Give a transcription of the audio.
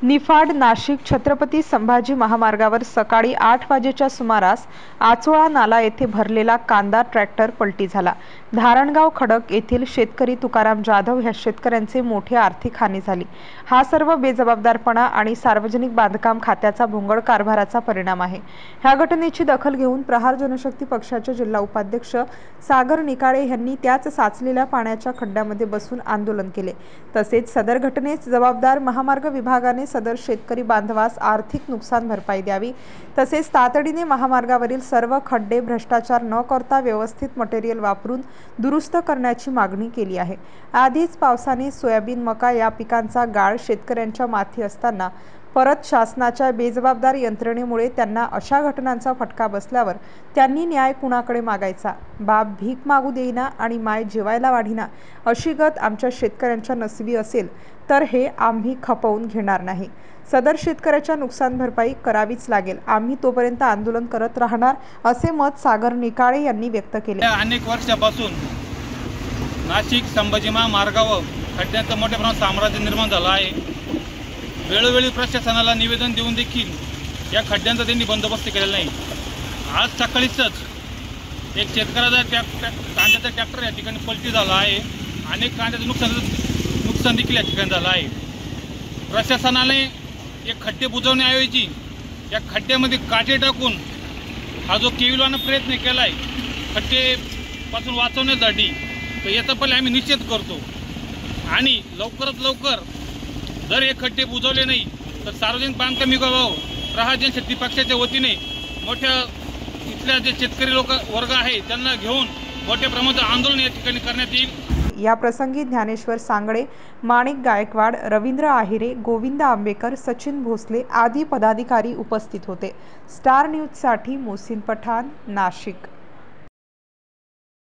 निफाड नाशिक छत्रपती संभाजी महामार्गावर सकाळी 8 वाजेच्या सुमारास आचोळा नाला येथे भरलेला कांदा ट्रॅक्टर पलटी झाला। धारणगाव खडक येथील शेतकरी तुकाराम जाधव ह्या शेतकऱ्यांचे मोठी आर्थिक हानी झाली। हा सर्व बेजबाबदारपणा आणि सार्वजनिक बांधकाम खात्याचा भोंगळ कारभाराचा परिणाम आहे। ह्या घटनेची दखल घेऊन प्रहार जनशक्ती पक्षाचे जिल्हा उपाध्यक्ष सागर निकाळे यांनी त्याच साचलेल्या पाण्याच्या खड्ड्यामध्ये बसून आंदोलन केले। तसेच सदर घटनेस जबाबदार महामार्ग विभागाने सदर शेतकरी बांधवास आर्थिक नुकसान भरपाई द्यावी, तसेच तातडीने महामार्गावरील सर्व खड्डे भ्रष्टाचार न करता व्यवस्थित मटेरियल वापरून दुरुस्त करण्याची मागणी केली आहे। आधीच पावसाने सोयाबीन, मका या पिकांचा गाळ शेतकऱ्यांच्या माथी असताना परत शासनाच्या बेजबाबदार यंत्रणेमुळे त्यांना अशा घटनांचा फटका बसल्यावर त्यांनी न्याय कुणाकडे मागायचा? बाप भीक मागू देईना आणि माय जेवायला वाढीना अशी गत आमच्या शेतकऱ्यांच्या नशिबी असेल तर हे आम्ही खपवून घेणार नाही। सदर शेतकऱ्याच्या नुकसान भरपाई करावीच लागेल। आम्ही तोपर्यंत आंदोलन करत राहणार असे मत सागर निकाळे यांनी व्यक्त केले। अनेक वर्षापासून नाशिक संभाजी महामार्गावर खड्ड्यांचं मोठ्या प्रमाणात साम्राज्य निर्माण झालं आहे। वेळोवेळी प्रशासनाला निवेदन देऊन देखील या खड्ड्यांचा त्यांनी बंदोबस्त केलेला नाही। आज सकाळीच एक शेतकऱ्याचा कांद्याचा ट्रॅक्टर या ठिकाणी पलटी झाला आहे। अनेक कांद्याचं नुकसान देखील या ठिकाणी झालं आहे। प्रशासनाने एक खड्डे बुजवण्याऐवजी या खड्ड्यामध्ये काटे टाकून हा जो केविलवाना प्रयत्न केला आहे खड्डेपासून वाचवण्यासाठी, तर याचा पहिले आम्ही निषेध करतो आणि लवकरात लवकर जर हे खड्डे बुजवले नाही तर सार्वजनिक बांधकाम विभाग प्रहार जनशक्ती पक्षाच्या वतीने मोठ्या इथल्या जे शेतकरी वर्ग आहे त्यांना घेऊन मोठ्या प्रमाणात आंदोलन या ठिकाणी करण्यात येईल। या प्रसंगी ज्ञानेश्वर सांगळे, माणिक गायकवाड, रवींद्र आहिरे, गोविंद आंबेकर, सचिन भोसले आदी पदाधिकारी उपस्थित होते। स्टार न्यूज साठी मोहसिन पठाण, नाशिक।